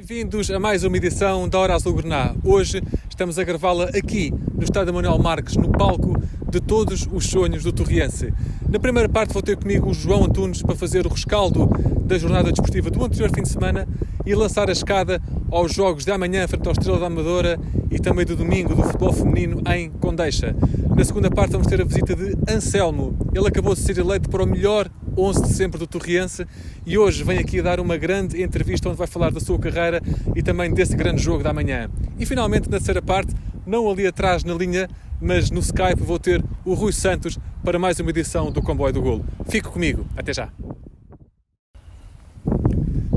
Bem-vindos a mais uma edição da Hora Azul Grená. Hoje estamos a gravá-la aqui no Estádio Manuel Marques, no palco de todos os sonhos do Torriense. Na primeira parte vou ter comigo o João Antunes para fazer o rescaldo da jornada desportiva do anterior fim de semana e lançar a escada aos jogos de amanhã frente ao Estrela da Amadora e também do domingo do futebol feminino em Condeixa. Na segunda parte vamos ter a visita de Anselmo. Ele acabou de ser eleito para o melhor 11 de sempre do Torriense e hoje vem aqui dar uma grande entrevista onde vai falar da sua carreira e também desse grande jogo da manhã. E finalmente, na terceira parte, não ali atrás na linha, mas no Skype, vou ter o Rui Santos para mais uma edição do Comboio do Golo. Fique comigo, até já.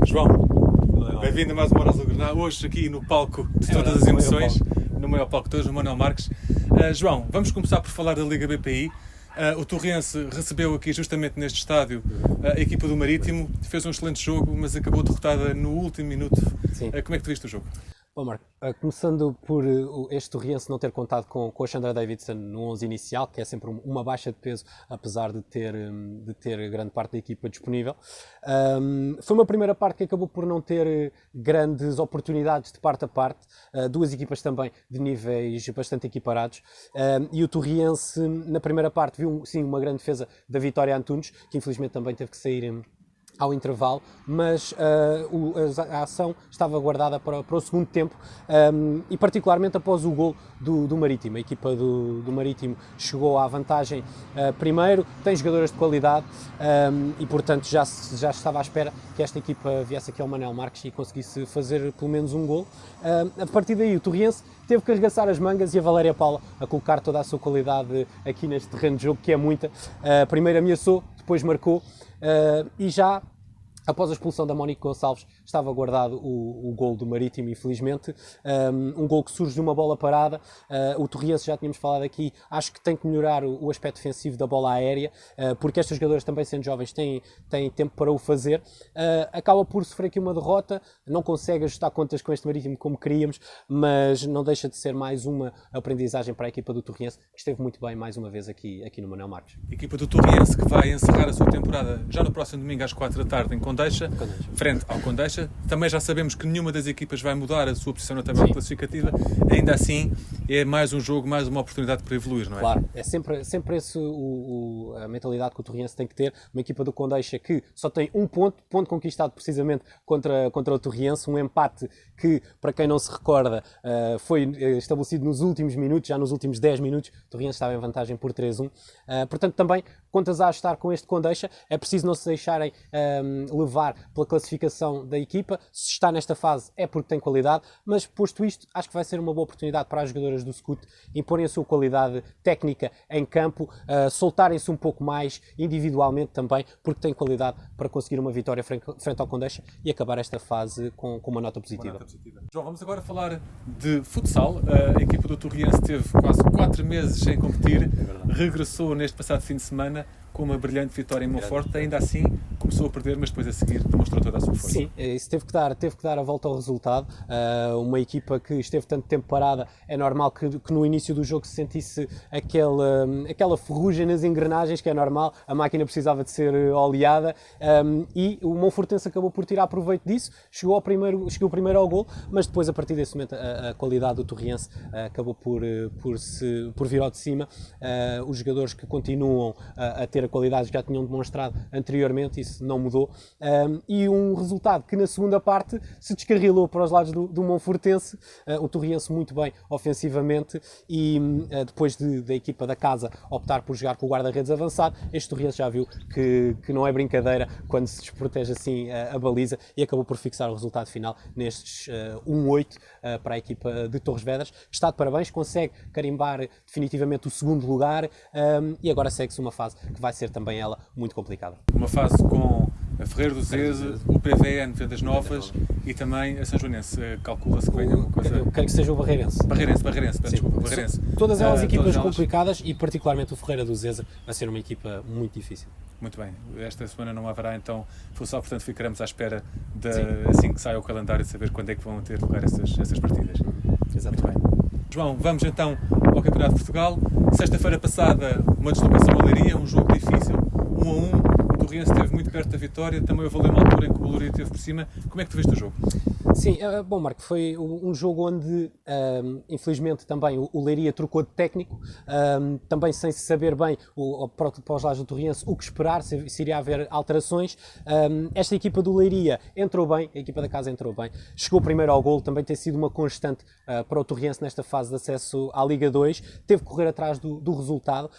João, bem-vindo a mais uma Hora Azul Grená, hoje aqui no palco de todas as emoções, no maior palco de todos, no Manuel Marques. João, vamos começar por falar da Liga BPI. O Torriense recebeu aqui justamente neste estádio a equipa do Marítimo, fez um excelente jogo, mas acabou derrotada no último minuto. Sim. Como é que tu viste o jogo? Bom, Marco, começando por este Torriense não ter contado com a Chandra Davidson no 11 inicial, que é sempre uma baixa de peso, apesar de ter grande parte da equipa disponível. Foi uma primeira parte que acabou por não ter grandes oportunidades de parte a parte, duas equipas também de níveis bastante equiparados, e o Torriense na primeira parte viu sim uma grande defesa da Vitória Antunes, que infelizmente também teve que sair ao intervalo, mas a ação estava guardada para o segundo tempo e particularmente após o gol do Marítimo. A equipa do Marítimo chegou à vantagem primeiro, tem jogadoras de qualidade e portanto já estava à espera que esta equipa viesse aqui ao Manuel Marques e conseguisse fazer pelo menos um gol. A partir daí o Torriense teve que arregaçar as mangas e a Valéria Paula a colocar toda a sua qualidade aqui neste terreno de jogo, que é muita. Primeiro ameaçou, depois marcou. E já após a expulsão da Mónica Gonçalves estava guardado o gol do Marítimo, infelizmente, um gol que surge de uma bola parada. O Torriense, já tínhamos falado aqui, acho que tem que melhorar o aspecto defensivo da bola aérea, porque estes jogadores também sendo jovens têm tempo para o fazer. Acaba por sofrer aqui uma derrota, não consegue ajustar contas com este Marítimo como queríamos, mas não deixa de ser mais uma aprendizagem para a equipa do Torriense, que esteve muito bem mais uma vez aqui no Manuel Marques. A equipa do Torriense que vai encerrar a sua temporada já no próximo domingo às 4 da tarde em Condeixa, frente ao Condeixa. Também já sabemos que nenhuma das equipas vai mudar a sua posição na tabela classificativa. Ainda assim, é mais um jogo, mais uma oportunidade para evoluir, não é? Claro, é sempre esse a mentalidade que o Torriense tem que ter. Uma equipa do Condeixa que só tem um ponto conquistado precisamente contra o Torriense, um empate que, para quem não se recorda, foi estabelecido nos últimos minutos, já nos últimos 10 minutos, o Torriense estava em vantagem por 3-1. Portanto, também, contas a ajustar com este Condeixa, é preciso não se deixarem levar pela classificação da equipa. Se está nesta fase é porque tem qualidade, mas posto isto, acho que vai ser uma boa oportunidade para as jogadoras do Scout imporem a sua qualidade técnica em campo, soltarem-se um pouco mais individualmente também, porque têm qualidade para conseguir uma vitória frente ao Condeixa e acabar esta fase com uma nota positiva. João, vamos agora falar de futsal. A equipa do Torriense teve quase 4 meses sem competir, regressou neste passado fim de semana com uma brilhante vitória em Monforte, ainda assim começou a perder, mas depois a seguir demonstrou toda a sua força. Sim, isso teve que dar a volta ao resultado. Uma equipa que esteve tanto tempo parada, é normal que no início do jogo se sentisse aquela ferrugem nas engrenagens, que é normal, a máquina precisava de ser oleada, e o Monfortense acabou por tirar proveito disso, chegou primeiro ao gol, mas depois a partir desse momento a qualidade do Torriense acabou por vir ao de cima. Os jogadores que continuam a ter a qualidade que já tinham demonstrado anteriormente, isso não mudou, e um resultado que na segunda parte se descarrilou para os lados do Monfortense, o Torriense muito bem ofensivamente e depois da equipa da casa optar por jogar com o guarda-redes avançado, este Torriense já viu que não é brincadeira quando se desprotege assim a baliza e acabou por fixar o resultado final nestes 1-8 para a equipa de Torres Vedras, que está de parabéns, consegue carimbar definitivamente o segundo lugar e agora segue-se uma fase que vai ser também ela muito complicada. Uma fase com a Ferreira do Zeze, o PVN Vendas Novas e também a São Joanense. Calcula-se que venha uma coisa... Eu creio que seja o Barreirense. Barreirense, peço desculpa, Barreirense. Todas elas equipas complicadas e particularmente o Ferreira do Zeze vai ser uma equipa muito difícil. Muito bem, esta semana não haverá então futsal, portanto ficaremos à espera assim que saia o calendário de saber quando é que vão ter lugar essas partidas. Exatamente. Muito bem. João, vamos então ao Campeonato de Portugal. Sexta-feira passada, uma deslocação a Leiria, um jogo difícil, 1-1. O Torriense esteve muito perto da vitória, também houve ali uma altura em que o Leiria esteve por cima. Como é que tu viste o jogo? Sim, bom, Marco, foi um jogo onde, infelizmente, também o Leiria trocou de técnico, também sem se saber bem, para os lados do Torriense, o que esperar, se iria haver alterações. Esta equipa do Leiria entrou bem, a equipa da casa entrou bem, chegou primeiro ao golo, também tem sido uma constante para o Torriense nesta fase de acesso à Liga 2, teve que correr atrás do resultado,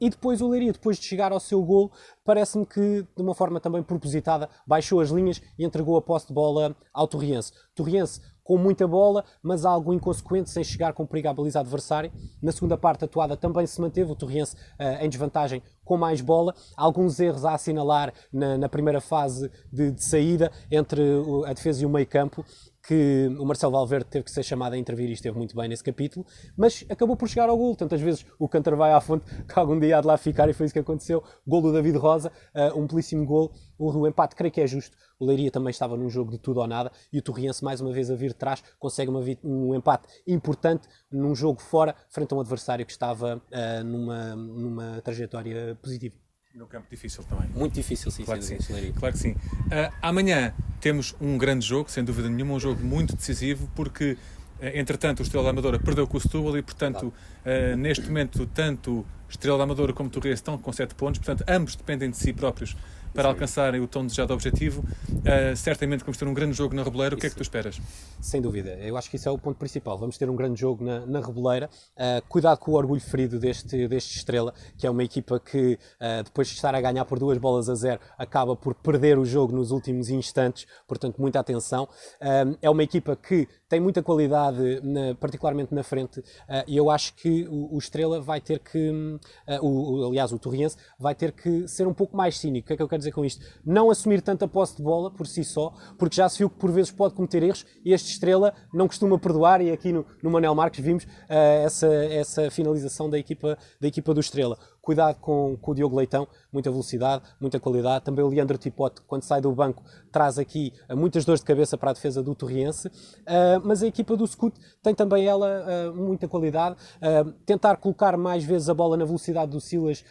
e depois o Leiria, depois de chegar ao seu golo, parece-me que, de uma forma também propositada, baixou as linhas e entregou a posse de bola ao Torriense. Torriense com muita bola, mas algo inconsequente, sem chegar com perigo à baliza adversária. Na segunda parte, a atuada também se manteve, o Torriense em desvantagem com mais bola. Alguns erros a assinalar na primeira fase de saída, entre a defesa e o meio campo, que o Marcelo Valverde teve que ser chamado a intervir e esteve muito bem nesse capítulo, mas acabou por chegar ao golo. Tantas vezes o Cântaro vai à fonte que algum dia há de lá ficar, e foi isso que aconteceu. Golo do David Rosa, um belíssimo golo. O empate creio que é justo. O Leiria também estava num jogo de tudo ou nada, e o Torriense, mais uma vez a vir de trás, consegue um empate importante num jogo fora, frente a um adversário que estava numa trajetória positiva. Num campo difícil também. Muito difícil, sim, claro que sim. Leiria. Claro que sim. Amanhã temos um grande jogo, sem dúvida nenhuma, um jogo muito decisivo, porque, entretanto, o Estrela da Amadora perdeu com o Setúbal e, portanto, neste momento, tanto Estrela da Amadora como Torriense estão com 7 pontos, portanto, ambos dependem de si próprios para alcançarem o tão desejado objetivo. Certamente vamos ter um grande jogo na Reboleira. O que é que tu esperas? Sem dúvida, eu acho que isso é o ponto principal. Vamos ter um grande jogo na Reboleira. Cuidado com o orgulho ferido deste Estrela, que é uma equipa que, depois de estar a ganhar por 2-0, acaba por perder o jogo nos últimos instantes, portanto, muita atenção. É uma equipa que tem muita qualidade, particularmente na frente, e eu acho que o Estrela vai ter que, aliás, o Torriense, vai ter que ser um pouco mais cínico. O que é que eu quero dizer com isto? Não assumir tanta posse de bola por si só, porque já se viu que por vezes pode cometer erros, e este Estrela não costuma perdoar, e aqui no Manuel Marques vimos essa finalização da equipa do Estrela. Cuidado com o Diogo Leitão, muita velocidade, muita qualidade. Também o Leandro Tipote, quando sai do banco, traz aqui muitas dores de cabeça para a defesa do Torriense. Mas a equipa do Scout tem também ela muita qualidade. Tentar colocar mais vezes a bola na velocidade do Silas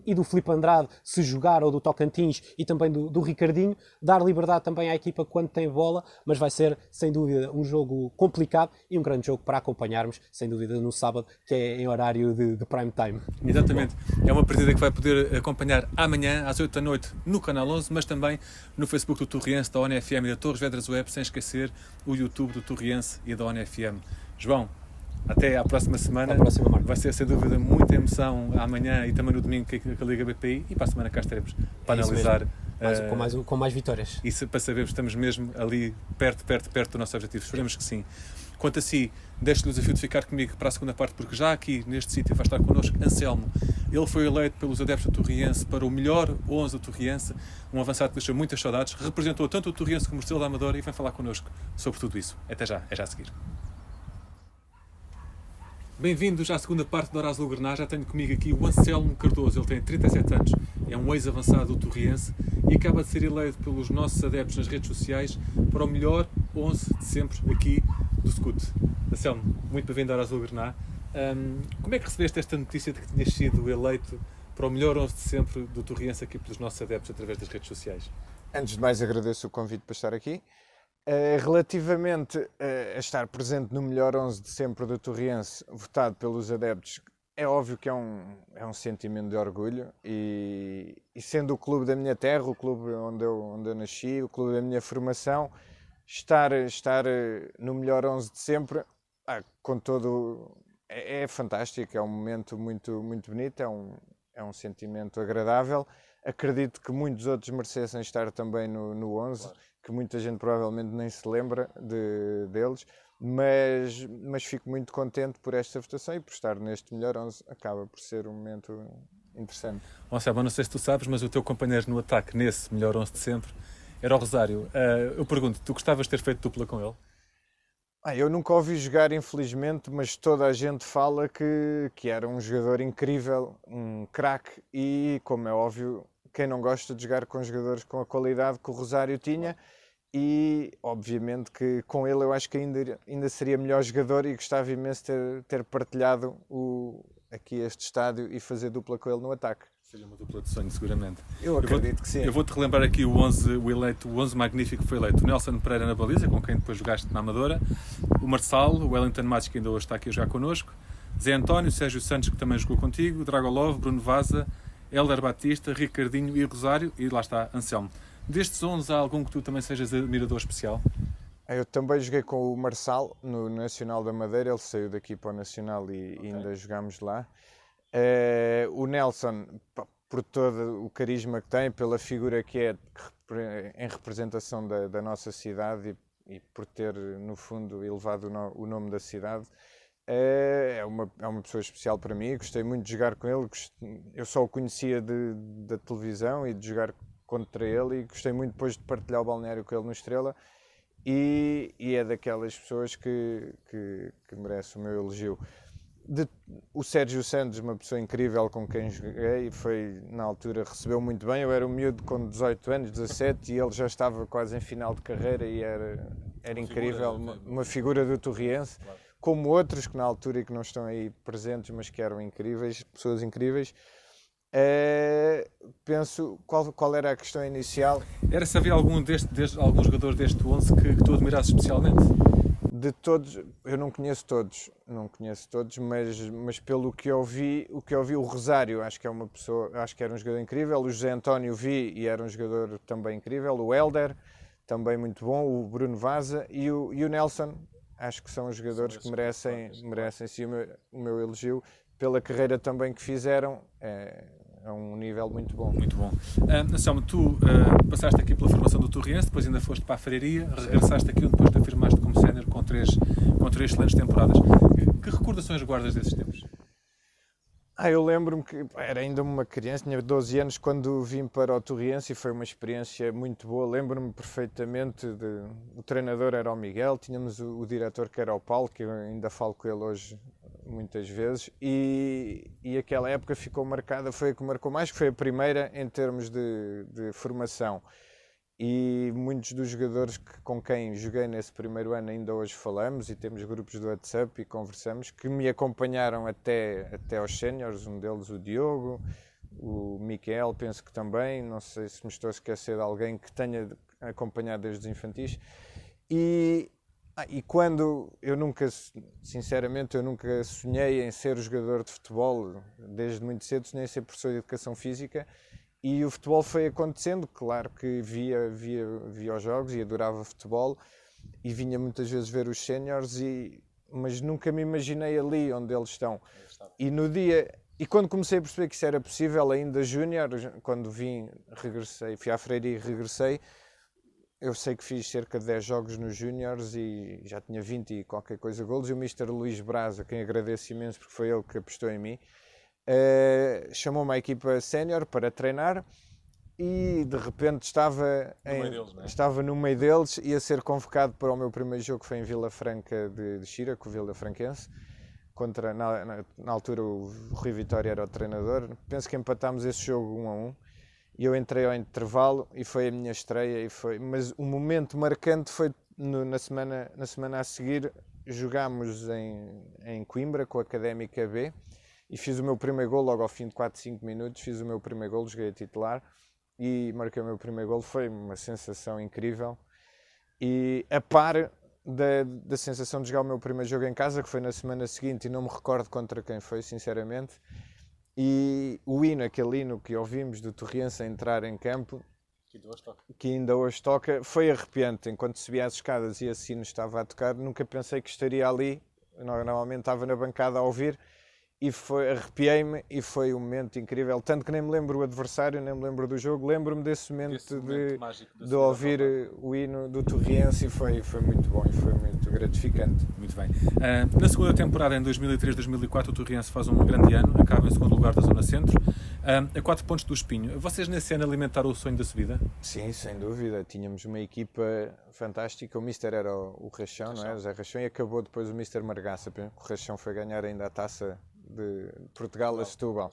e do Filipe Andrade, se jogar, ou do Tocantins, e também do Ricardinho. Dar liberdade também à equipa quando tem bola, mas vai ser, sem dúvida, um jogo complicado e um grande jogo para acompanharmos, sem dúvida, no sábado, que é em horário de prime time. Exatamente. É uma partida que vai poder acompanhar amanhã às 8 da noite no Canal 11, mas também no Facebook do Torriense, da ONFM e da Torres Vedras Web, sem esquecer o YouTube do Torriense e da ONFM. João, até à próxima semana. Até à próxima, Marco. Vai ser, sem dúvida, muita emoção amanhã e também no domingo com a Liga BPI, e para a semana cá estaremos para analisar. Com mais vitórias. E para sabermos que estamos mesmo ali perto do nosso objetivo. Esperemos que sim. Quanto a si, deixo-lhe o desafio de ficar comigo para a segunda parte, porque já aqui neste sítio vai estar connosco Anselmo. Ele foi eleito pelos adeptos do Torriense para o melhor 11 do Torriense, um avançado que deixou muitas saudades, representou tanto o Torriense como o Estrela da Amadora, e vem falar connosco sobre tudo isso. Até já, é já a seguir. Bem-vindos à segunda parte do Horácio Lugrená. Já tenho comigo aqui o Anselmo Cardoso. Ele tem 37 anos, é um ex-avançado do Torriense e acaba de ser eleito pelos nossos adeptos nas redes sociais para o melhor 11 de sempre aqui do Scout. Anselmo, muito bem-vindo ao Horácio Lugrená. Como é que recebeste esta notícia de que tinhas sido eleito para o melhor 11 de sempre do Torriense aqui pelos nossos adeptos através das redes sociais? Antes de mais, agradeço o convite para estar aqui. Relativamente a estar presente no melhor 11 de sempre do Torriense, votado pelos adeptos, é óbvio que é um sentimento de orgulho, e sendo o clube da minha terra, o clube onde eu nasci, o clube da minha formação, estar no melhor 11 de sempre, com todo, é fantástico, é um momento muito, muito bonito, é um sentimento agradável. Acredito que muitos outros merecessem estar também no 11, claro, que muita gente provavelmente nem se lembra deles, mas fico muito contente por esta votação, e por estar neste melhor 11 acaba por ser um momento interessante. Não sei se tu sabes, mas o teu companheiro no ataque nesse melhor 11 de sempre era o Rosário. Eu pergunto, tu gostavas de ter feito dupla com ele? Eu nunca ouvi jogar, infelizmente, mas toda a gente fala que era um jogador incrível, um craque, e, como é óbvio, quem não gosta de jogar com jogadores com a qualidade que o Rosário tinha, e obviamente que com ele eu acho que ainda seria melhor jogador, e gostava imenso de ter partilhado aqui este estádio e fazer dupla com ele no ataque. Seja uma dupla de sonho, seguramente. Eu acredito que sim. Eu vou-te relembrar aqui o 11 magnífico que foi eleito. O Nelson Pereira na baliza, com quem depois jogaste na Amadora. O Marçal, o Wellington Matos, que ainda hoje está aqui a jogar connosco. Zé António, Sérgio Santos, que também jogou contigo. Dragolov, Bruno Vaza, Hélder Batista, Ricardinho e Rosário. E lá está, Anselmo. Destes 11, há algum que tu também sejas admirador especial? Eu também joguei com o Marçal no Nacional da Madeira. Ele saiu daqui para o Nacional e ainda jogámos lá. O Nelson, por todo o carisma que tem, pela figura que é em representação da nossa cidade e por ter, no fundo, elevado o nome da cidade, é uma pessoa especial para mim. Gostei muito de jogar com ele. Eu só o conhecia da televisão e de jogar contra ele, e gostei muito depois de partilhar o balneário com ele no Estrela. E é daquelas pessoas que merece o meu elogio. O Sérgio Santos, uma pessoa incrível com quem joguei, na altura recebeu muito bem. Eu era um miúdo com 18 anos, 17, e ele já estava quase em final de carreira e era incrível, uma figura do Torriense, como outros que na altura e que não estão aí presentes, mas que eram incríveis, pessoas incríveis. Penso, qual era a questão inicial? Era se havia algum jogador deste 11 que tu admirasses especialmente? De todos, eu não conheço todos, mas pelo que eu vi, o Rosário, acho que é uma pessoa, acho que era um jogador incrível. O José António vi e era um jogador também incrível. O Hélder, também muito bom. O Bruno Vaza e o Nelson, acho que são os jogadores que merecem sim o meu elogio pela carreira também que fizeram. É um nível muito bom. Muito bom. Anselmo, tu passaste aqui pela formação do Torriense, depois ainda foste para a Freiria, regressaste aqui depois te afirmaste como sénior com três excelentes temporadas. Que recordações guardas desses tempos? Eu lembro-me que era ainda uma criança, tinha 12 anos quando vim para o Torriense e foi uma experiência muito boa. Lembro-me perfeitamente, o treinador era o Miguel, tínhamos o diretor que era o Paulo, que eu ainda falo com ele hoje muitas vezes, e aquela época ficou marcada, foi a que marcou mais, que foi a primeira em termos de formação. E muitos dos jogadores com quem joguei nesse primeiro ano ainda hoje falamos e temos grupos do WhatsApp e conversamos, que me acompanharam até aos séniores, um deles o Diogo, o Miquel, penso que também, não sei se me estou a esquecer de alguém que tenha acompanhado desde os infantis. E quando sinceramente, eu nunca sonhei em ser jogador de futebol, desde muito cedo, nem ser professor de educação física, e o futebol foi acontecendo. Claro que via os jogos e adorava futebol, e vinha muitas vezes ver os séniores, mas nunca me imaginei ali onde eles estão. E quando comecei a perceber que isso era possível, ainda júnior, quando regressei, fui à Freiria e regressei, eu sei que fiz cerca de 10 jogos nos júniores e já tinha 20 e qualquer coisa golos, e o Mr. Luís Braz, a quem agradeço imenso porque foi ele que apostou em mim, chamou-me à equipa sénior para treinar, e de repente estava no meio deles, ia ser convocado para o meu primeiro jogo, que foi em Vila Franca de Xira, com o Vila Franquense, na altura o Rui Vitória era o treinador. Penso que empatámos esse jogo 1-1, e eu entrei ao intervalo e foi a minha estreia, mas o momento marcante foi na semana a seguir. Jogámos em Coimbra com a Académica B e fiz o meu primeiro golo logo ao fim de 4, 5 minutos. Fiz o meu primeiro golo, joguei a titular e marquei o meu primeiro golo. Foi uma sensação incrível, e a par da sensação de jogar o meu primeiro jogo em casa, que foi na semana seguinte, e não me recordo contra quem foi, sinceramente. E o hino, aquele hino que ouvimos do Torriense a entrar em campo, que ainda hoje toca, foi arrepiante. Enquanto subia as escadas e esse hino estava a tocar, nunca pensei que estaria ali. Normalmente estava na bancada a ouvir, e arrepiei-me, e foi um momento incrível. Tanto que nem me lembro o adversário, nem me lembro do jogo, lembro-me desse momento de ouvir o hino do Torriense, e foi muito bom e foi muito gratificante. Muito bem. Na segunda temporada, em 2003-2004, o Torriense faz um grande ano, acaba em segundo lugar da Zona Centro, a 4 pontos do Espinho. Vocês nesse ano alimentaram o sonho da subida? Sim, sem dúvida. Tínhamos uma equipa fantástica. O Mister era o Rachão, não é? O Zé Rachão, e acabou depois o Mister Margaça. O Rachão foi ganhar ainda a taça de Portugal a Setúbal.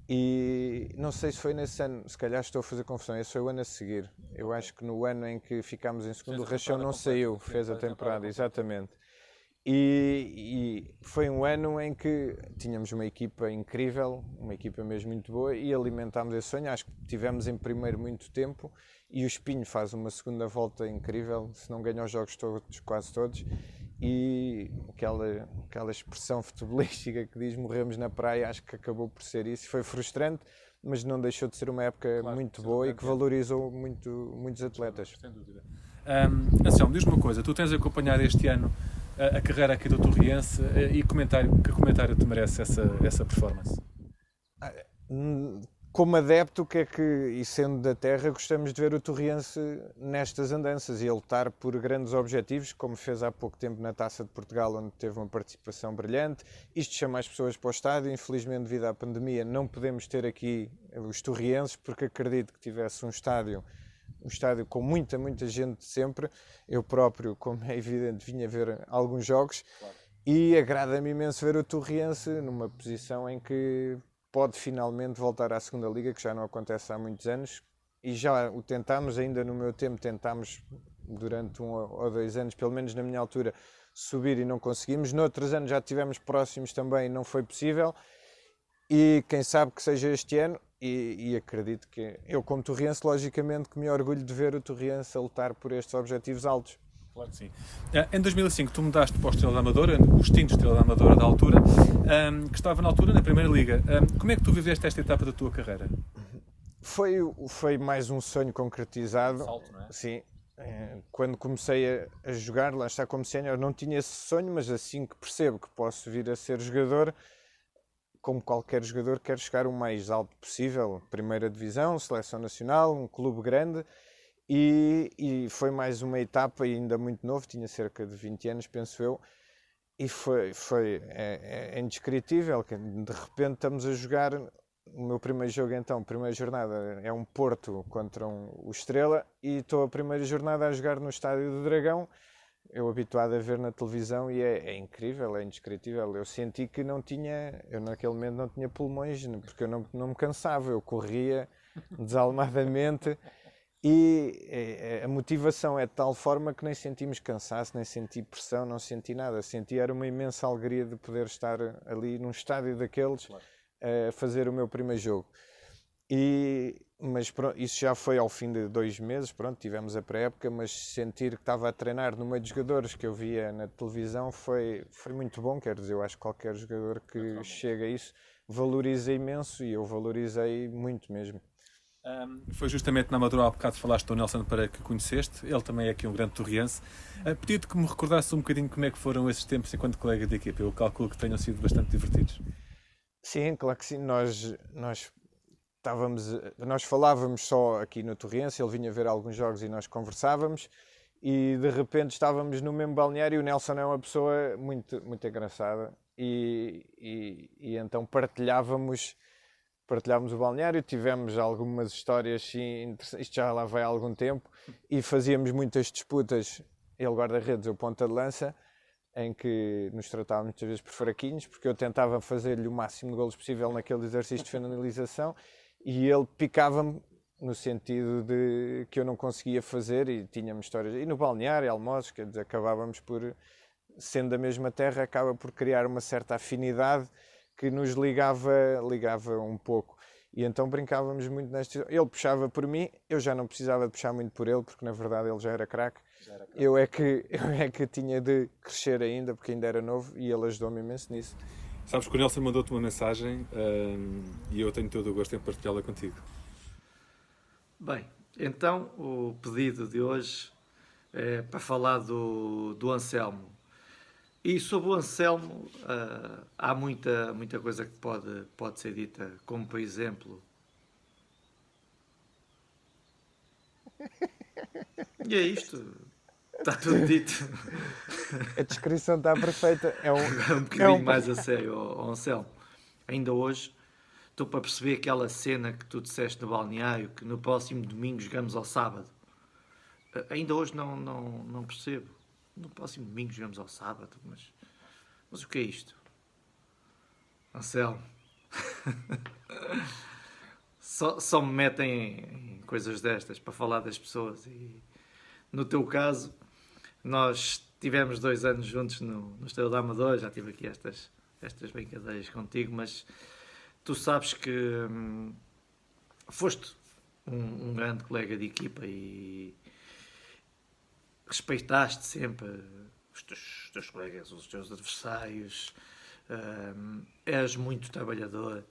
E não sei se foi nesse ano, se calhar estou a fazer confusão, esse foi o ano a seguir. Eu acho que no ano em que ficámos em segundo, o Rachão não saiu, fez a temporada, exatamente. E foi um ano em que tínhamos uma equipa incrível, uma equipa mesmo muito boa, e alimentámos esse sonho. Acho que tivemos em primeiro muito tempo, e o Espinho faz uma segunda volta incrível, se não ganha os jogos todos, quase todos, e aquela expressão futebolística que diz morremos na praia, acho que acabou por ser isso. Foi frustrante, mas não deixou de ser uma época muito boa e que valorizou muitos atletas. Sem dúvida. Anselmo, diz-me uma coisa, tu tens acompanhado este ano a carreira aqui do Torriense e que comentário te merece essa performance? Como adepto, e sendo da terra, gostamos de ver o Torriense nestas andanças e a lutar por grandes objetivos, como fez há pouco tempo na Taça de Portugal, onde teve uma participação brilhante. Isto chama as pessoas para o estádio. Infelizmente, devido à pandemia, não podemos ter aqui os torrienses, porque acredito que tivesse um estádio com muita gente sempre. Eu próprio, como é evidente, vinha ver alguns jogos. Claro. E agrada-me imenso ver o Torriense numa posição em que pode finalmente voltar à segunda liga, que já não acontece há muitos anos, e já o tentámos, ainda no meu tempo tentámos durante 1 ou 2 anos, pelo menos na minha altura, subir e não conseguimos. Noutros anos já estivemos próximos também e não foi possível, e quem sabe que seja este ano, e acredito que eu, como torriense, logicamente que me orgulho de ver o Torriense a lutar por estes objetivos altos. Claro que sim. Em 2005 tu mudaste para o Estrela da Amadora, o extinto Estrela da Amadora da altura, que estava na altura na Primeira Liga. Como é que tu viveste esta etapa da tua carreira? Foi mais um sonho concretizado. Salto, não é? Sim. Quando comecei a jogar, lá está, como sénior, não tinha esse sonho, mas assim que percebo que posso vir a ser jogador, como qualquer jogador, quero chegar o mais alto possível. Primeira Divisão, Seleção Nacional, um clube grande. E foi mais uma etapa, ainda muito novo, tinha cerca de 20 anos, penso eu, e é indescritível, que de repente estamos a jogar o meu primeiro jogo, então, primeira jornada é um Porto contra o Estrela, e estou a primeira jornada a jogar no Estádio do Dragão, eu habituado a ver na televisão, e é incrível, é indescritível. Eu senti que eu naquele momento não tinha pulmões, porque eu não me cansava, eu corria desalmadamente. E a motivação é de tal forma que nem sentimos cansaço, nem senti pressão, não senti nada. Era uma imensa alegria de poder estar ali num estádio daqueles, claro, a fazer o meu primeiro jogo. Mas pronto, isso já foi ao fim de 2 meses, pronto, tivemos a pré-época, mas sentir que estava a treinar no meio de jogadores que eu via na televisão foi muito bom. Quer dizer, eu acho que qualquer jogador que chega a isso valoriza imenso, e eu valorizei muito mesmo. Foi justamente na Amadora, há bocado falaste do Nelson Pereira que conheceste, ele também é aqui um grande torriense. Pedi-te que me recordasse um bocadinho como é que foram esses tempos enquanto colega de equipa. Eu calculo que tenham sido bastante divertidos. Sim, claro que sim. Nós falávamos só aqui no Torriense, ele vinha ver alguns jogos e nós conversávamos, e de repente estávamos no mesmo balneário. O Nelson é uma pessoa muito, muito engraçada, e então partilhávamos o balneário, tivemos algumas histórias, sim, isto já lá vai há algum tempo, e fazíamos muitas disputas, ele guarda-redes, eu ponta de lança, em que nos tratávamos muitas vezes por fraquinhos, porque eu tentava fazer-lhe o máximo de golos possível naquele exercício de finalização, e ele picava-me no sentido de que eu não conseguia fazer, e tínhamos histórias, e no balneário, almoços, quer dizer, acabávamos por, sendo da mesma terra, acaba por criar uma certa afinidade que nos ligava um pouco, e então brincávamos muito nesta. Ele puxava por mim, eu já não precisava de puxar muito por ele, porque na verdade ele já era craque. Eu é que tinha de crescer ainda, porque ainda era novo, e ele ajudou-me imenso nisso. Sabes que o Nelson mandou-te uma mensagem, e eu tenho todo o gosto em partilhá-la contigo. Bem, então o pedido de hoje é para falar do Anselmo. E sobre o Anselmo, há muita coisa que pode ser dita, como por exemplo... E é isto, está tudo dito. A descrição está perfeita. Um bocadinho mais a sério, Anselmo. Ainda hoje estou para perceber aquela cena que tu disseste no balneário, que no próximo domingo jogamos ao sábado. Ainda hoje não percebo. No próximo domingo jogamos ao sábado, mas o que é isto? Anselmo. só me metem em coisas destas para falar das pessoas, e no teu caso nós tivemos 2 anos juntos no Estrela da Amadora, já tive aqui estas brincadeiras contigo, mas tu sabes que foste um grande colega de equipa e respeitaste sempre os teus colegas, os teus adversários, és muito trabalhador,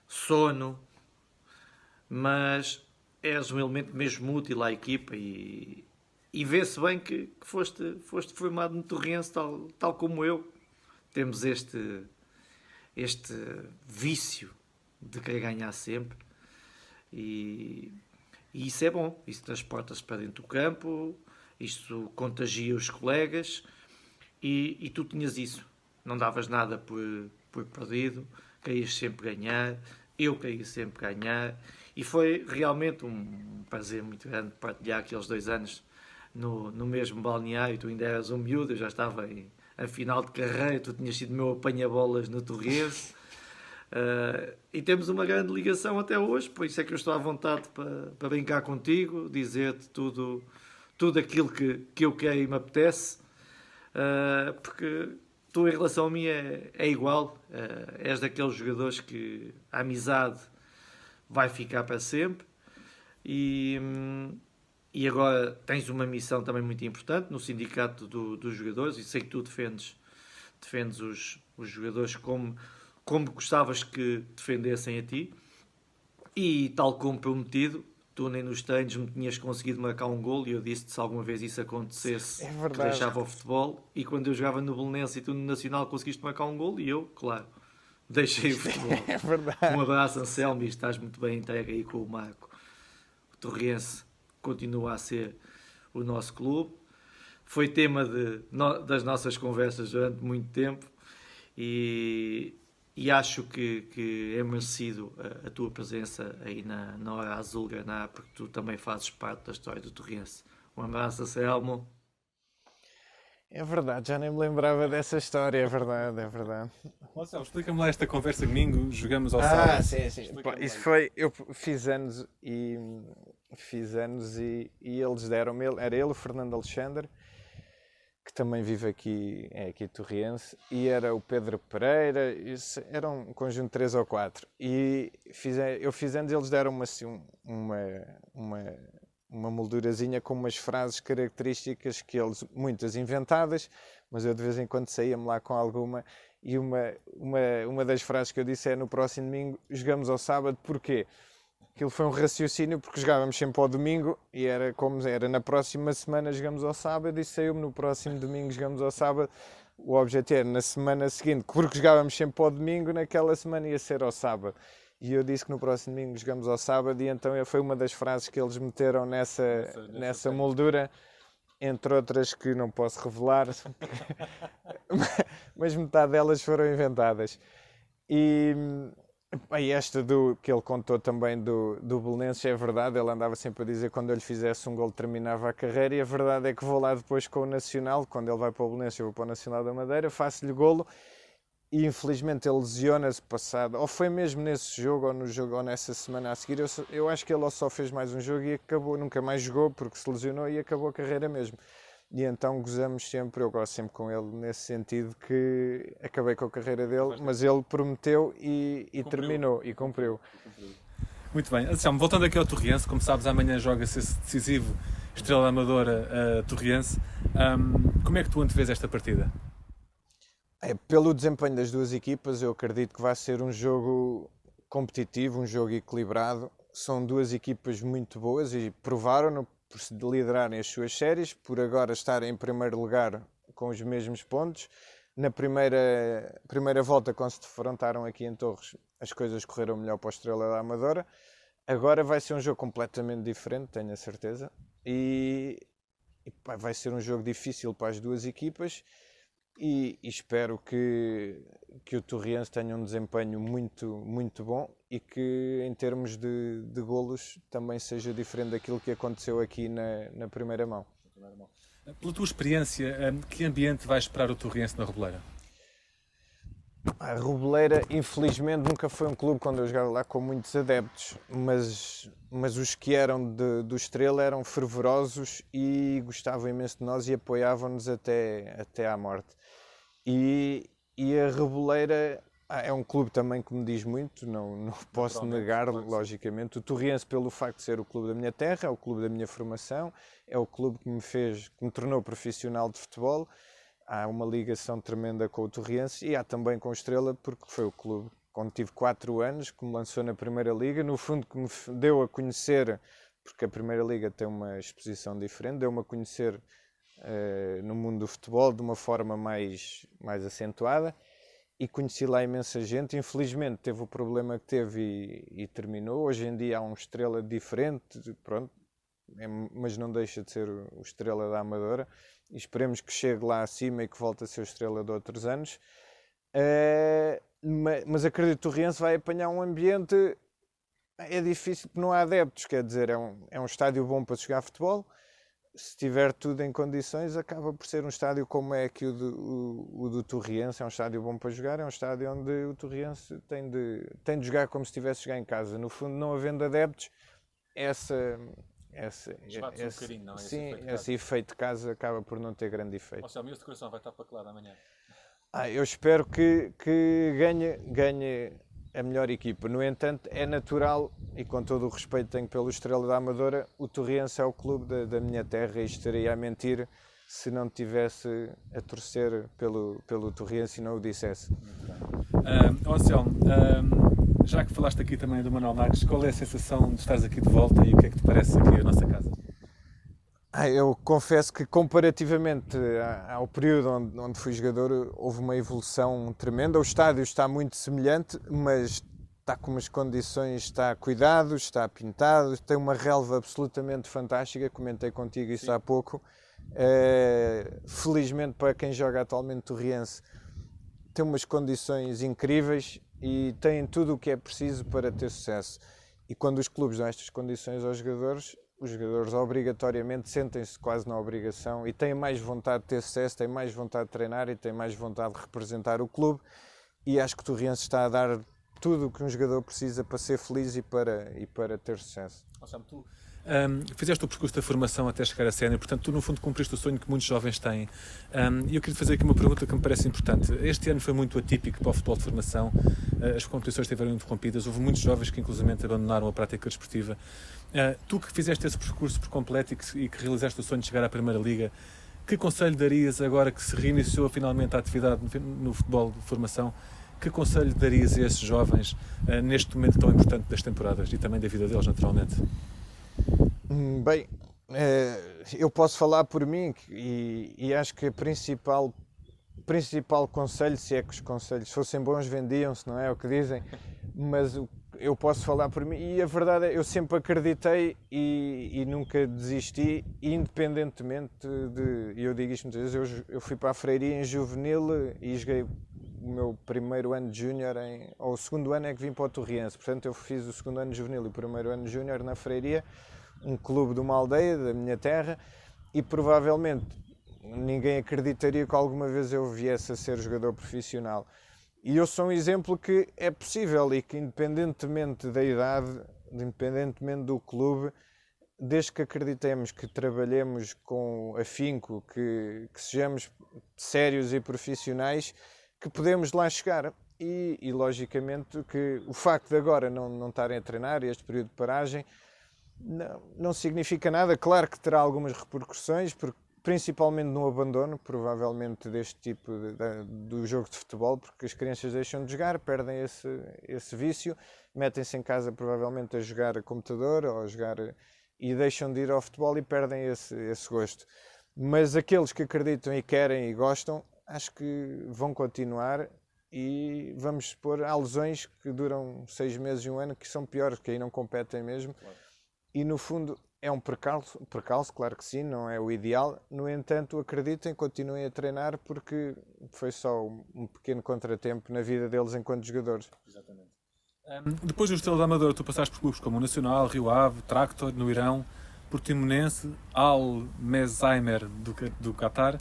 sono, mas és um elemento mesmo útil à equipa e vê-se bem que foste formado no Torrense, tal como eu. Temos este vício de querer ganhar sempre e isso é bom, isso transporta-se para dentro do campo, isso contagia os colegas e tu tinhas isso, não davas nada por perdido, querias sempre ganhar, eu queria sempre ganhar e foi realmente um prazer muito grande partilhar aqueles 2 anos no mesmo balneário. Tu ainda eras um miúdo, eu já estava a final de carreira, tu tinhas sido meu apanha-bolas no Torrense. E temos uma grande ligação até hoje, por isso é que eu estou à vontade para brincar contigo, dizer-te tudo aquilo que eu quero e me apetece, porque tu em relação a mim é igual, és daqueles jogadores que a amizade vai ficar para sempre e agora tens uma missão também muito importante no sindicato dos jogadores e sei que tu defendes os jogadores como gostavas que defendessem a ti e tal como prometido, tu nem nos treinos me tinhas conseguido marcar um golo e eu disse-te se alguma vez isso acontecesse que deixava o futebol e quando eu jogava no Belenense e tu no Nacional conseguiste marcar um golo e eu, claro, deixei o futebol. É verdade. Um abraço, Anselmo, e estás muito bem entregue aí com o Marco. O Torrense continua a ser o nosso clube. Foi tema das nossas conversas durante muito tempo e acho que é merecido a tua presença aí na Hora Azul Graná, porque tu também fazes parte da história do Torrense. Um abraço, Anselmo. É verdade, já nem me lembrava dessa história, é verdade. Marcelo, explica-me lá esta conversa domingo, jogamos ao sábado. Sim. Pá, isso foi, eu fiz anos e eles deram-me, era ele, o Fernando Alexandre, que também vive aqui, é aqui torriense, e era o Pedro Pereira, era um conjunto de 3 ou 4. E eu fiz anos e eles deram-me assim uma moldurazinha com umas frases características que eles, muitas inventadas, mas eu de vez em quando saía-me lá com alguma, e uma das frases que eu disse é: no próximo domingo jogamos ao sábado. Porquê? Aquilo foi um raciocínio porque jogávamos sempre ao domingo e era como era na próxima semana jogamos ao sábado e saiu-me no próximo domingo jogamos ao sábado. O objetivo era na semana seguinte, porque jogávamos sempre ao domingo, naquela semana ia ser ao sábado. E eu disse que no próximo domingo jogamos ao sábado e então foi uma das frases que eles meteram nessa moldura, entre outras que não posso revelar, mas metade delas foram inventadas. E esta que ele contou também do Belenenses é verdade, ele andava sempre a dizer que quando eu lhe fizesse um gol terminava a carreira, e a verdade é que vou lá depois com o Nacional, quando ele vai para o Belenenses eu vou para o Nacional da Madeira, faço-lhe golo e infelizmente ele lesiona-se passado, ou foi mesmo nesse jogo ou no jogo ou nessa semana a seguir, eu acho que ele só fez mais um jogo e acabou, nunca mais jogou porque se lesionou e acabou a carreira mesmo. E então gozamos sempre, eu gosto sempre com ele nesse sentido, que acabei com a carreira dele, mas ele prometeu e terminou e cumpriu. Muito bem, Anselmo, voltando aqui ao Torrense, como sabes, amanhã joga-se esse decisivo Estrela da Amadora Torrense. Como é que tu antevês esta partida? Pelo desempenho das duas equipas, eu acredito que vai ser um jogo competitivo, um jogo equilibrado. São duas equipas muito boas e provaram-no por liderarem as suas séries, por agora estarem em primeiro lugar com os mesmos pontos. Na primeira volta, quando se defrontaram aqui em Torres, as coisas correram melhor para a Estrela da Amadora. Agora vai ser um jogo completamente diferente, tenho a certeza. E vai ser um jogo difícil para as duas equipas. E espero que o Torrense tenha um desempenho muito, muito bom e que em termos de golos também seja diferente daquilo que aconteceu aqui na primeira mão. Pela tua experiência, que ambiente vai esperar o Torrense na Reboleira? A Rubeleira, infelizmente, nunca foi um clube, quando eu jogava lá, com muitos adeptos, mas os que eram do Estrela eram fervorosos e gostavam imenso de nós e apoiavam-nos até à morte. E a Reboleira é um clube também que me diz muito, não posso negar, logicamente. O Torriense, pelo facto de ser o clube da minha terra, é o clube da minha formação, é o clube que me tornou profissional de futebol. Há uma ligação tremenda com o Torriense e há também com o Estrela, porque foi o clube, quando tive 4 anos, que me lançou na Primeira Liga, no fundo que me deu a conhecer, porque a Primeira Liga tem uma exposição diferente, deu-me a conhecer no mundo do futebol de uma forma mais acentuada, e conheci lá imensa gente. Infelizmente teve o problema que teve e terminou. Hoje em dia há um Estrela diferente, pronto, mas não deixa de ser o Estrela da Amadora, e esperemos que chegue lá acima e que volte a ser o Estrela de outros anos. Mas acredito que o Torriense vai apanhar um ambiente, é difícil porque não há adeptos, quer dizer, é um estádio bom para jogar futebol. Se tiver tudo em condições, acaba por ser um estádio como é aqui o do Torriense. É um estádio bom para jogar, é um estádio onde o Torriense tem de jogar como se estivesse a jogar em casa. No fundo, não havendo adeptos, esse efeito de casa acaba por não ter grande efeito. O meu coração vai estar para que lado amanhã? Eu espero que ganhe a melhor equipa. No entanto, é natural, e com todo o respeito que tenho pelo Estrela da Amadora, o Torriense é o clube da minha terra e estaria a mentir se não tivesse a torcer pelo Torriense e não o dissesse. Anselmo, já que falaste aqui também do Manuel Marques, qual é a sensação de estares aqui de volta e o que é que te parece aqui a nossa casa? Eu confesso que, comparativamente ao período onde fui jogador, houve uma evolução tremenda. O estádio está muito semelhante, mas está com umas condições, está cuidado, está pintado, tem uma relva absolutamente fantástica, comentei contigo isso há pouco. Felizmente, para quem joga atualmente Torriense, tem umas condições incríveis e tem tudo o que é preciso para ter sucesso. E quando os clubes dão estas condições aos jogadores, os jogadores obrigatoriamente sentem-se quase na obrigação e têm mais vontade de ter sucesso, têm mais vontade de treinar e têm mais vontade de representar o clube, e acho que o Torriense está a dar tudo o que um jogador precisa para ser feliz e para ter sucesso. Tu fizeste o percurso da formação até chegar a sénior, portanto tu no fundo cumpriste o sonho que muitos jovens têm, e eu queria fazer aqui uma pergunta que me parece importante. Este ano foi muito atípico para o futebol de formação, as competições estiveram interrompidas, houve muitos jovens que inclusivamente abandonaram a prática desportiva. Tu que fizeste esse percurso por completo e que realizaste o sonho de chegar à Primeira Liga, que conselho darias agora que se reiniciou finalmente a atividade no futebol de formação? Que conselho darias a esses jovens neste momento tão importante das temporadas e também da vida deles, naturalmente? Bem, eu posso falar por mim e acho que o principal conselho, se é que os conselhos fossem bons, vendiam-se, não é o que dizem, mas eu posso falar por mim e a verdade é eu sempre acreditei e nunca desisti, independentemente e eu digo isto muitas vezes, eu fui para a Freiria em juvenil e joguei o meu primeiro ano de júnior, ou o segundo ano é que vim para o Torriense, portanto eu fiz o segundo ano de juvenil e o primeiro ano de júnior na Freiria, um clube de uma aldeia da minha terra, e provavelmente ninguém acreditaria que alguma vez eu viesse a ser jogador profissional. E eu sou um exemplo que é possível e que, independentemente da idade, independentemente do clube, desde que acreditemos, que trabalhemos com afinco, que sejamos sérios e profissionais, que podemos lá chegar. E logicamente que o facto de agora não estarem a treinar, este período de paragem, não significa nada. Claro que terá algumas repercussões, principalmente no abandono, provavelmente, deste tipo do jogo de futebol, porque as crianças deixam de jogar, perdem esse vício, metem-se em casa provavelmente a jogar a computador ou a jogar, e deixam de ir ao futebol e perdem esse gosto. Mas aqueles que acreditam e querem e gostam, acho que vão continuar, e vamos supor, há lesões que duram 6 meses e 1 ano que são piores, que aí não competem mesmo. Claro. E no fundo é um percalço, claro que sim, não é o ideal. No entanto, acreditem, continuem a treinar, porque foi só um pequeno contratempo na vida deles enquanto jogadores. Exatamente. Depois do Estrela da Amadora, tu passaste por clubes como o Nacional, Rio Ave, Tractor, no Irão, Portimonense, Al Mesheimer do Qatar.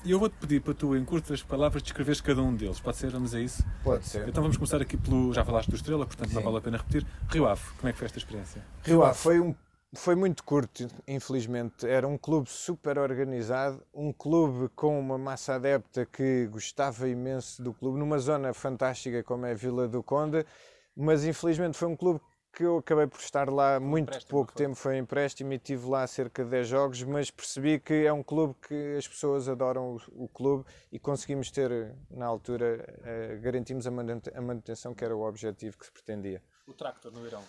E eu vou-te pedir para tu, em curtas palavras, descreveres cada um deles. Pode ser? Vamos a isso? Pode ser. Então vamos começar aqui pelo... Já falaste do Estrela, portanto não Sim. vale a pena repetir. Rio Ave, como é que foi esta experiência? Rio Ave foi muito curto, infelizmente. Era um clube super organizado, um clube com uma massa adepta que gostava imenso do clube, numa zona fantástica como é a Vila do Conde, mas infelizmente foi um clube que eu acabei por estar lá muito pouco tempo, foi um empréstimo e estive lá cerca de 10 jogos, mas percebi que é um clube que as pessoas adoram o clube e conseguimos ter, na altura, garantimos a manutenção que era o objetivo que se pretendia. O Tractor no Irão.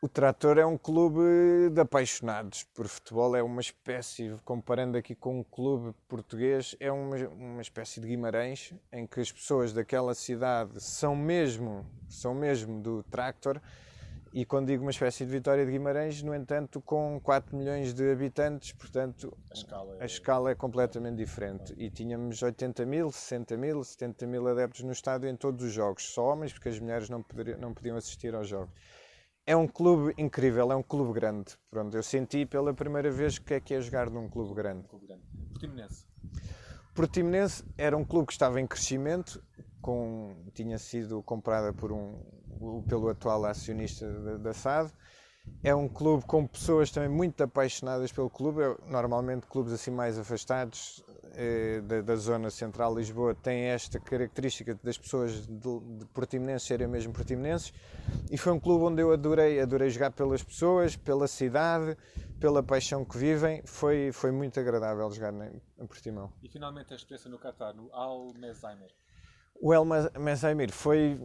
O Trator é um clube de apaixonados por futebol, é uma espécie, comparando aqui com um clube português, é uma espécie de Guimarães, em que as pessoas daquela cidade são mesmo do Tractor. E quando digo uma espécie de Vitória de Guimarães, no entanto, com 4 milhões de habitantes, portanto, a escala é completamente diferente. E tínhamos 80 mil, 60 mil, 70 mil adeptos no estádio em todos os jogos, só homens, porque as mulheres não podiam assistir aos jogos. É um clube incrível, é um clube grande. Pronto, eu senti pela primeira vez o que é jogar num clube grande. Portimonense. Portimonense era um clube que estava em crescimento, tinha sido comprada pelo atual acionista da SAD. É um clube com pessoas também muito apaixonadas pelo clube. Normalmente clubes assim mais afastados da zona central de Lisboa têm esta característica das pessoas de Portimonense serem mesmo portimonenses. E foi um clube onde eu adorei jogar pelas pessoas, pela cidade, pela paixão que vivem. Foi muito agradável jogar em Portimão. E finalmente a experiência no Qatar, no Al Mezaimer. O El Mezaimer foi,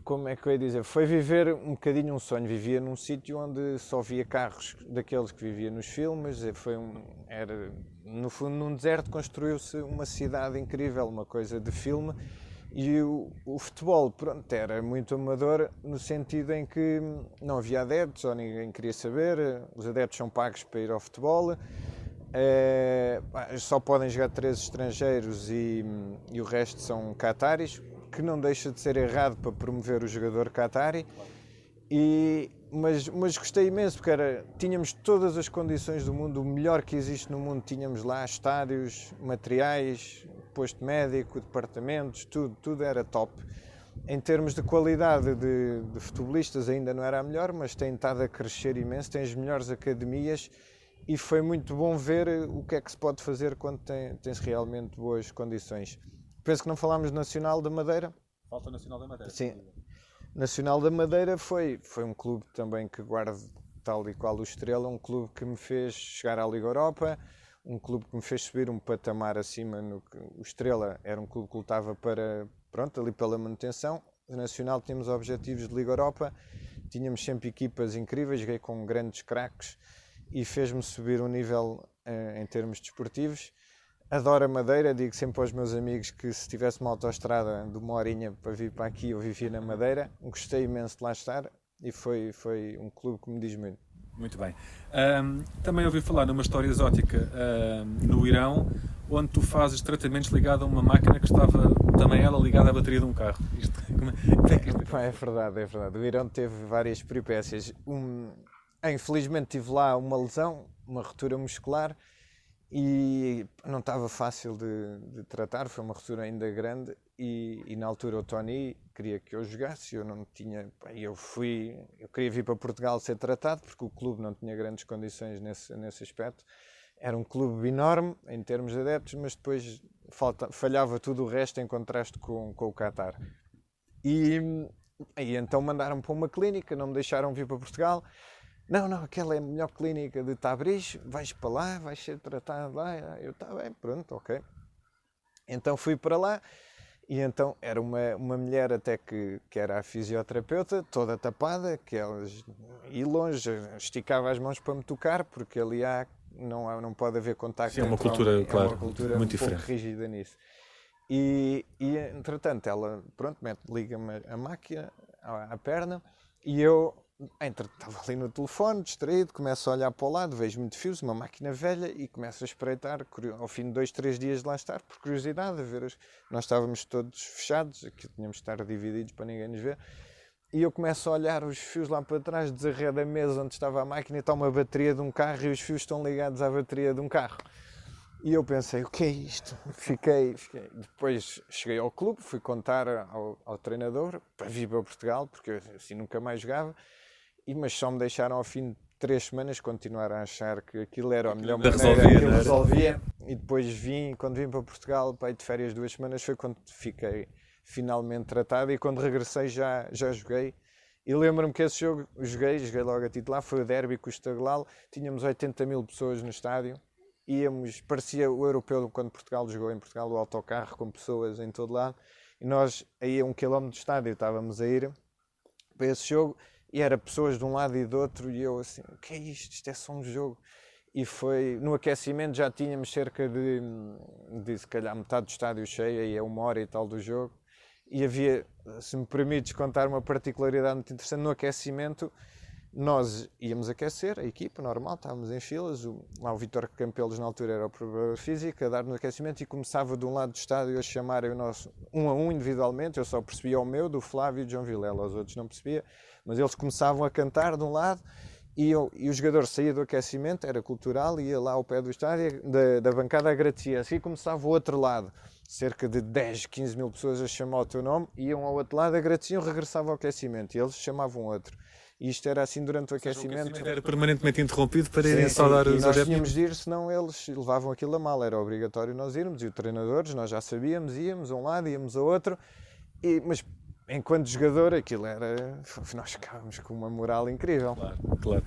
como é que eu ia dizer, foi viver um bocadinho um sonho. Vivia num sítio onde só via carros daqueles que vivia nos filmes. No fundo, num deserto construiu-se uma cidade incrível, uma coisa de filme. E o futebol, pronto, era muito amador no sentido em que não havia adeptos ou ninguém queria saber. Os adeptos são pagos para ir ao futebol. Só podem jogar 3 estrangeiros e o resto são cataris, que não deixa de ser errado para promover o jogador catari. Mas gostei imenso, porque tínhamos todas as condições do mundo, o melhor que existe no mundo, tínhamos lá estádios, materiais, posto médico, departamentos, tudo era top. Em termos de qualidade de futebolistas ainda não era a melhor, mas tem estado a crescer imenso, tem as melhores academias. E foi muito bom ver o que é que se pode fazer quando tem-se realmente boas condições. Penso que não falámos do Nacional da Madeira. Falta o Nacional da Madeira. Sim. Nacional da Madeira foi um clube também que guardo tal e qual o Estrela, um clube que me fez chegar à Liga Europa, um clube que me fez subir um patamar acima. O Estrela era um clube que lutava ali pela manutenção. O Nacional tínhamos objetivos de Liga Europa, tínhamos sempre equipas incríveis, joguei com grandes craques, e fez-me subir um nível em termos desportivos. Adoro a Madeira, digo sempre aos meus amigos que se tivesse uma autoestrada de 1 horinha para vir para aqui, eu vivia na Madeira. Gostei imenso de lá estar e foi um clube que me diz muito. Muito bem. Também ouvi falar numa história exótica no Irão, onde tu fazes tratamentos ligados a uma máquina que estava também ela ligada à bateria de um carro. É verdade. O Irão teve várias peripécias. Infelizmente tive lá uma lesão, uma ruptura muscular e não estava fácil de tratar, foi uma ruptura ainda grande e na altura o Tony queria que eu jogasse, eu não tinha, eu queria vir para Portugal ser tratado porque o clube não tinha grandes condições nesse aspecto. Era um clube enorme em termos de adeptos, mas depois falhava tudo o resto em contraste com o Qatar. E então mandaram-me para uma clínica, não me deixaram vir para Portugal. Não, aquela é a melhor clínica de Tabriz, vais para lá, vais ser tratado lá. Eu estava bem, pronto, ok. Então fui para lá e então era uma mulher até que era a fisioterapeuta, toda tapada, que ela ia longe, esticava as mãos para me tocar, porque ali não pode haver contacto. Sim, é uma cultura, claro, uma cultura muito pouco diferente. rígida nisso. E entretanto ela, pronto, liga-me a máquina à perna e eu... estava ali no telefone, distraído, começo a olhar para o lado, vejo muito fios, uma máquina velha e começo a espreitar, ao fim de 2, 3 dias de lá estar, por curiosidade, a ver, nós estávamos todos fechados, aqui tínhamos de estar divididos para ninguém nos ver, e eu começo a olhar os fios lá para trás, desarredo a mesa onde estava a máquina e está uma bateria de um carro e os fios estão ligados à bateria de um carro. E eu pensei, o que é isto? Fiquei. Depois cheguei ao clube, fui contar ao treinador para vir para Portugal, porque eu assim nunca mais jogava, mas só me deixaram ao fim de 3 semanas continuar a achar que aquilo era a melhor maneira, que eu resolvia. E depois quando vim para Portugal, para ir de férias 2 semanas, foi quando fiquei finalmente tratado, e quando regressei já joguei. E lembro-me que esse jogo joguei logo a titular, foi o derby com o Estaglal, tínhamos 80 mil pessoas no estádio, parecia o europeu quando Portugal jogou em Portugal, o autocarro com pessoas em todo lado, e nós aí a 1 km do estádio estávamos a ir para esse jogo, e era pessoas de um lado e do outro, e eu assim, o que é isto? Isto é só um jogo. E foi, no aquecimento já tínhamos cerca de se calhar metade do estádio cheio, aí é 1 hora e tal do jogo, e havia, se me permites contar uma particularidade muito interessante, no aquecimento nós íamos aquecer, a equipa normal, estávamos em filas, lá o Vítor Campelos na altura era o preparador físico, a dar no aquecimento, e começava de um lado do estádio a chamarem o nosso, um a um individualmente, eu só percebia o meu, do Flávio e do João Vilela, os outros não percebia, mas eles começavam a cantar de um lado, e o jogador saía do aquecimento, era cultural, ia lá ao pé do estádio, da bancada agradecia, assim começava o outro lado, cerca de 10, 15 mil pessoas a chamar o teu nome, iam ao outro lado, agradeciam, regressavam ao aquecimento, e eles chamavam outro. E isto era assim durante o aquecimento. Era permanentemente interrompido para irem saudar os adeptos. Nós tínhamos adeptos. de ir, senão eles levavam aquilo a mal, era obrigatório nós irmos, e os treinadores, nós já sabíamos, íamos a um lado, íamos ao outro, mas enquanto jogador aquilo era, nós ficávamos com uma moral incrível. Claro.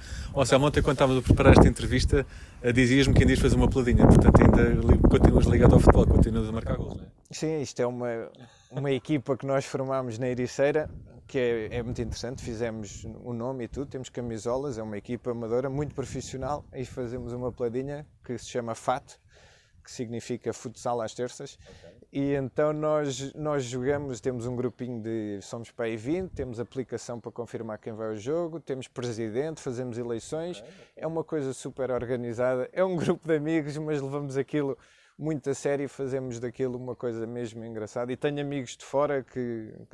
Selma, ontem quando estávamos a preparar esta entrevista, dizias-me que ainda ias fazer uma peladinha, portanto ainda continuas ligado ao futebol, continuas a marcar gols, não é? Sim, isto é uma equipa que nós formámos na Ericeira, que é muito interessante, fizemos o nome e tudo, temos camisolas, é uma equipa amadora muito profissional, e fazemos uma peladinha que se chama FAT, que significa futsal às terças, e então nós jogamos, temos um grupinho somos para aí 20, temos aplicação para confirmar quem vai ao jogo, temos presidente, fazemos eleições, é uma coisa super organizada, é um grupo de amigos, mas levamos aquilo muito a sério e fazemos daquilo uma coisa mesmo engraçada. E tenho amigos de fora,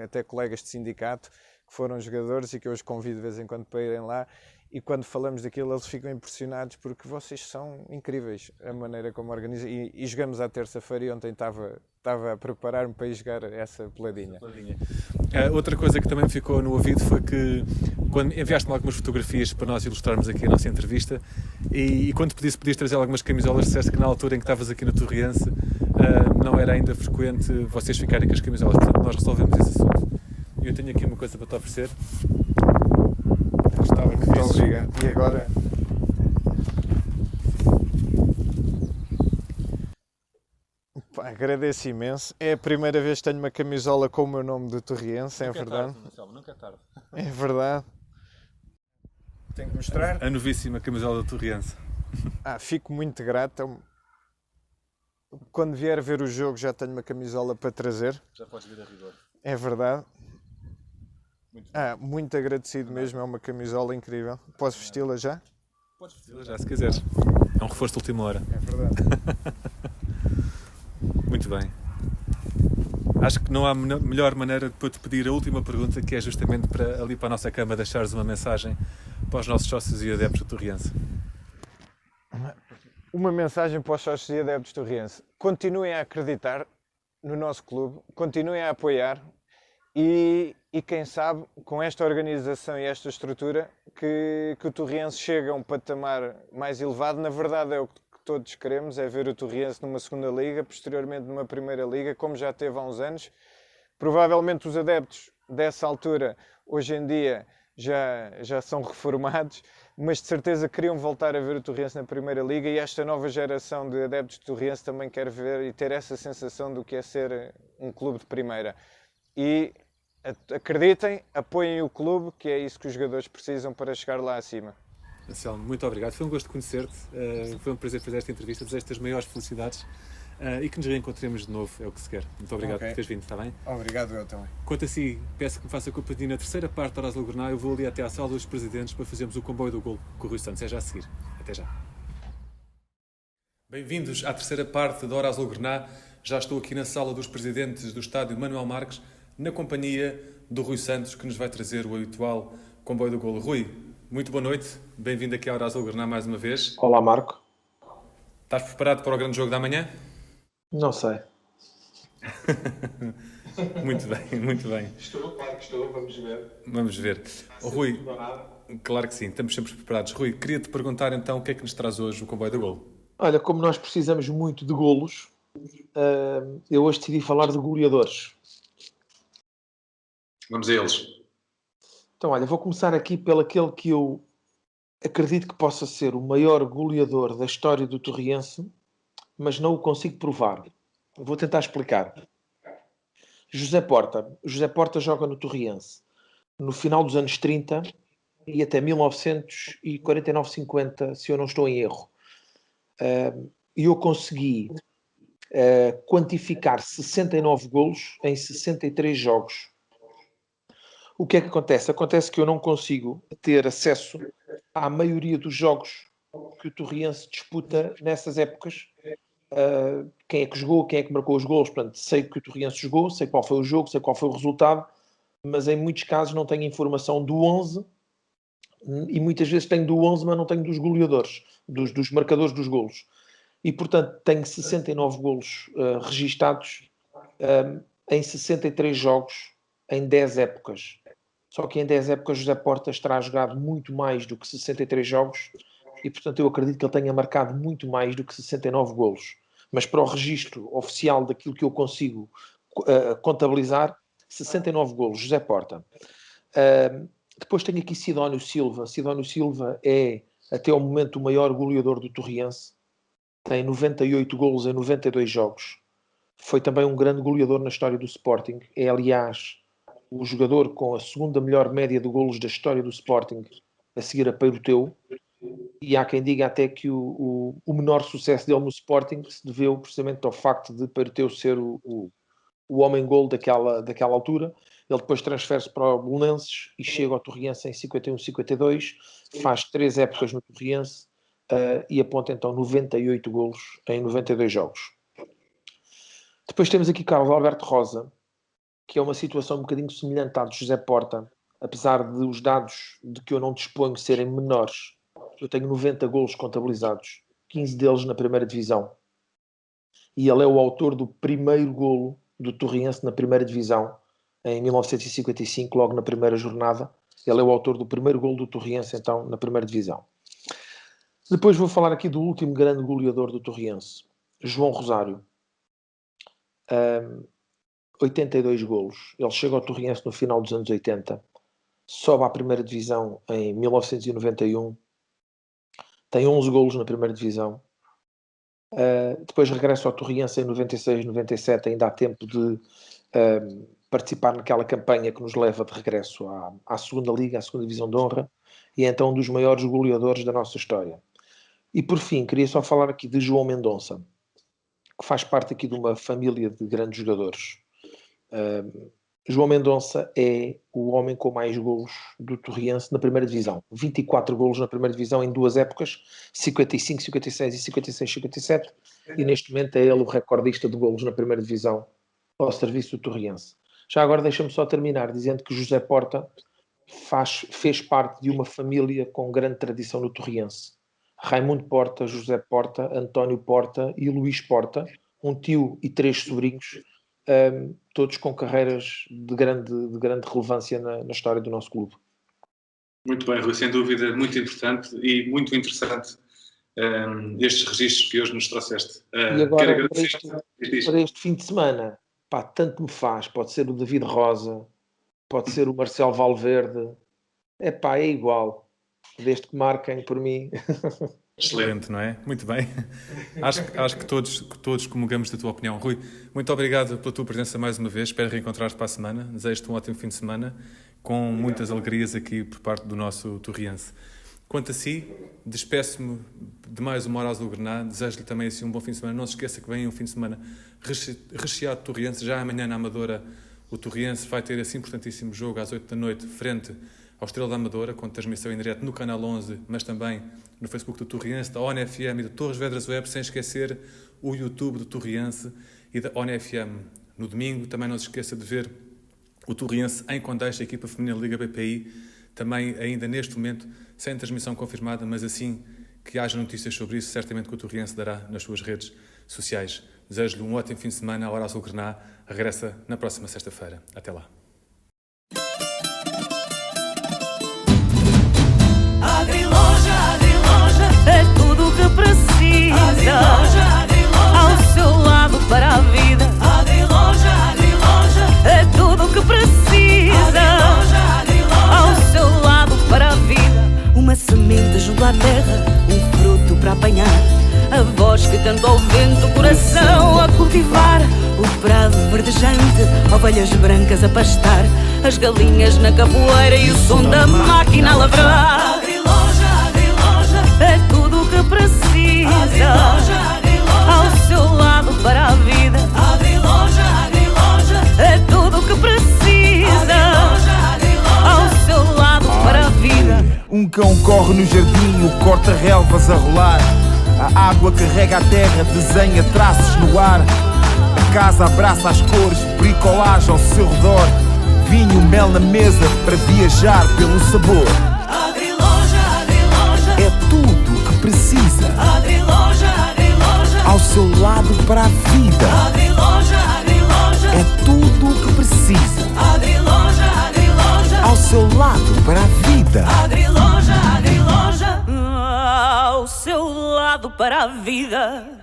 até colegas de sindicato, que foram jogadores e que eu os convido de vez em quando para irem lá, e quando falamos daquilo eles ficam impressionados, porque vocês são incríveis, a maneira como organizam. E jogamos à terça-feira, e ontem estava a preparar-me para ir jogar essa peladinha. Outra coisa que também me ficou no ouvido foi que quando enviaste-me algumas fotografias para nós ilustrarmos aqui a nossa entrevista, e quando podias trazer algumas camisolas, disseste que na altura em que estavas aqui no Torriense não era ainda frequente vocês ficarem com as camisolas, portanto nós resolvemos esse assunto. E eu tenho aqui uma coisa para te oferecer. Gostava que Muito obrigado. E agora? Agradeço imenso. É a primeira vez que tenho uma camisola com o meu nome do Torriense, é verdade. Nunca é tarde. É verdade. Tenho que mostrar. A novíssima camisola do Torriense. Fico muito grato. Quando vier ver o jogo já tenho uma camisola para trazer. Já podes vir a rigor. É verdade. Muito agradecido mesmo, é uma camisola incrível. Posso vesti-la já? Podes vesti-la já, se quiseres. É um reforço de última hora. É verdade. Muito bem. Acho que não há melhor maneira de te pedir a última pergunta, que é justamente para ali para a nossa cama deixares uma mensagem para os nossos sócios e adeptos do Torriense. Uma mensagem para os sócios e adeptos do Torriense. Continuem a acreditar no nosso clube, continuem a apoiar, e quem sabe, com esta organização e esta estrutura, que o Torriense chega a um patamar mais elevado. Na verdade é o que todos queremos, é ver o Torriense numa segunda liga, posteriormente numa primeira liga, como já teve há uns anos. Provavelmente os adeptos dessa altura, hoje em dia, já são reformados, mas de certeza queriam voltar a ver o Torriense na primeira liga, e esta nova geração de adeptos de Torriense também quer ver e ter essa sensação do que é ser um clube de primeira. E acreditem, apoiem o clube, que é isso que os jogadores precisam para chegar lá acima. Anselmo, muito obrigado. Foi um gosto conhecer-te. Foi um prazer fazer esta entrevista. Desejo-te as maiores felicidades e que nos reencontremos de novo, é o que se quer. Muito obrigado por teres vindo, está bem? Obrigado, eu também. Quanto a si, peço que me faça companhia na terceira parte da Horas do Grenal. Eu vou ali até à sala dos presidentes para fazermos o comboio do golo com o Rui Santos. É já a seguir. Até já. Bem-vindos à terceira parte da Hora Azul Grenal. Já estou aqui na sala dos presidentes do estádio Manuel Marques, na companhia do Rui Santos, que nos vai trazer o habitual comboio do golo. Rui, muito boa noite. Bem-vindo aqui à Hora Azul Grenal mais uma vez. Olá, Marco. Estás preparado para o grande jogo da manhã? Não sei. Muito bem, muito bem. Estou, claro que estou, vamos ver. Vamos ver. Oh, Rui, Tudo ou nada. claro que sim, estamos sempre preparados. Rui, queria-te perguntar então o que é que nos traz hoje o Comboio do Golo? Olha, como nós precisamos muito de golos, eu hoje decidi falar de goleadores. Vamos a eles. Então, olha, vou começar aqui pelo aquele que eu acredito que possa ser o maior goleador da história do Torriense, mas não o consigo provar. Vou tentar explicar. José Porta. José Porta joga no Torriense no final dos anos 30 e até 1949-50, se eu não estou em erro. E eu consegui quantificar 69 golos em 63 jogos. O que é que acontece? Acontece que eu não consigo ter acesso à maioria dos jogos que o Torriense disputa nessas épocas. Quem é que jogou, quem é que marcou os golos. Portanto, sei que o Torriense jogou, sei qual foi o jogo, sei qual foi o resultado, mas em muitos casos não tenho informação do 11 e muitas vezes tenho do 11, mas não tenho dos goleadores, dos marcadores dos golos. E, portanto, tenho 69 golos registados em 63 jogos em 10 épocas. Só que em 10 épocas José Portas terá jogado muito mais do que 63 jogos e, portanto, eu acredito que ele tenha marcado muito mais do que 69 golos. Mas para o registro oficial daquilo que eu consigo contabilizar, 69 golos, José Porta. Depois tenho aqui Sidónio Silva. Sidónio Silva é, até ao momento, o maior goleador do Torriense. Tem 98 golos em 92 jogos. Foi também um grande goleador na história do Sporting. É, aliás, o jogador com a segunda melhor média de golos da história do Sporting, a seguir a Peiroteu. E há quem diga até que o menor sucesso dele no Sporting se deveu precisamente ao facto de Peiroteu ser o homem-gol daquela altura. Ele depois transfere-se para o Belenenses e chega ao Torriense em 51-52, faz 3 épocas no Torriense e aponta então 98 golos em 92 jogos. Depois temos aqui Carlos Alberto Rosa, que é uma situação um bocadinho semelhante à de José Porta, apesar de os dados de que eu não disponho serem menores. Eu tenho 90 golos contabilizados, 15 deles na primeira divisão. E ele é o autor do primeiro golo do Torriense na primeira divisão, em 1955, logo na primeira jornada. Ele é o autor do primeiro golo do Torriense, então, na primeira divisão. Depois vou falar aqui do último grande goleador do Torriense, João Rosário. 82 golos. Ele chega ao Torriense no final dos anos 80, sobe à primeira divisão em 1991, tem 11 golos na primeira divisão. Depois regressa ao Torriense em 96, 97, ainda há tempo de participar naquela campanha que nos leva de regresso à segunda Liga, à segunda Divisão de Honra, e é então um dos maiores goleadores da nossa história. E por fim, queria só falar aqui de João Mendonça, que faz parte aqui de uma família de grandes jogadores. João Mendonça é o homem com mais golos do Torriense na primeira divisão. 24 golos na primeira divisão em 2 épocas, 55, 56 e 56, 57. E neste momento é ele o recordista de golos na primeira divisão ao serviço do Torriense. Já agora deixa-me só terminar dizendo que José Porta fez parte de uma família com grande tradição no Torriense. Raimundo Porta, José Porta, António Porta e Luís Porta, um tio e 3 sobrinhos, todos com carreiras de grande relevância na história do nosso clube. Muito bem, Rui, sem dúvida, muito importante e muito interessante estes registros que hoje nos trouxeste. E agora, quero para este fim de semana, pá, tanto me faz, pode ser o David Rosa, pode ser o Marcelo Valverde, é igual, desde que marquem por mim. Excelente, não é? Muito bem. Acho que todos comungamos da tua opinião. Rui, muito obrigado pela tua presença mais uma vez. Espero reencontrar-te para a semana. Desejo-te um ótimo fim de semana, com muitas alegrias aqui por parte do nosso Torriense. Quanto a si, despeço-me de mais uma hora azul Granada. Desejo-lhe também assim um bom fim de semana. Não se esqueça que vem um fim de semana recheado de Torriense. Já amanhã na Amadora o Torriense vai ter esse importantíssimo jogo às 8 da noite, frente ao Estrela da Amadora, com transmissão em direto no Canal 11, mas também no Facebook do Torriense, da ONFM e do Torres Vedras Web, sem esquecer o YouTube do Torriense e da ONFM. No domingo, também não se esqueça de ver o Torriense em Condeixa, a equipa feminina Liga BPI, também ainda neste momento, sem transmissão confirmada, mas assim que haja notícias sobre isso, certamente que o Torriense dará nas suas redes sociais. Desejo-lhe um ótimo fim de semana. A Hora Azul Grená regressa na próxima sexta-feira. Até lá. Agriloja, Agriloja, é tudo o que precisa. Agriloja, Agriloja, ao seu lado para a vida. Agriloja, Agriloja, é tudo o que precisa. Agriloja, Agriloja, ao seu lado para a vida. Uma semente junto à terra, um fruto para apanhar. A voz que canta ao vento, o coração a cultivar. O prado verdejante, ovelhas brancas a pastar. As galinhas na capoeira e o som da máquina a lavrar. Agriloja, Agriloja, é tudo o que precisa. Agriloja, Agriloja, ao seu lado para a vida. Agriloja, Agriloja, é tudo o que precisa. Agriloja, Agriloja, ao seu lado para a vida. Um cão corre no jardim, o corta-relvas a rolar. A água que rega a terra, desenha traços no ar. A casa abraça as cores, bricolagem ao seu redor. Vinho, mel na mesa para viajar pelo sabor. Agriloja, Agriloja, É tudo o que precisa. Agriloja, Agriloja, Ao seu lado para a vida. Agriloja, Agriloja, É tudo o que precisa. Agriloja, Agriloja, Ao seu lado para a vida. Agriloja, Agriloja, ao seu lado para a vida.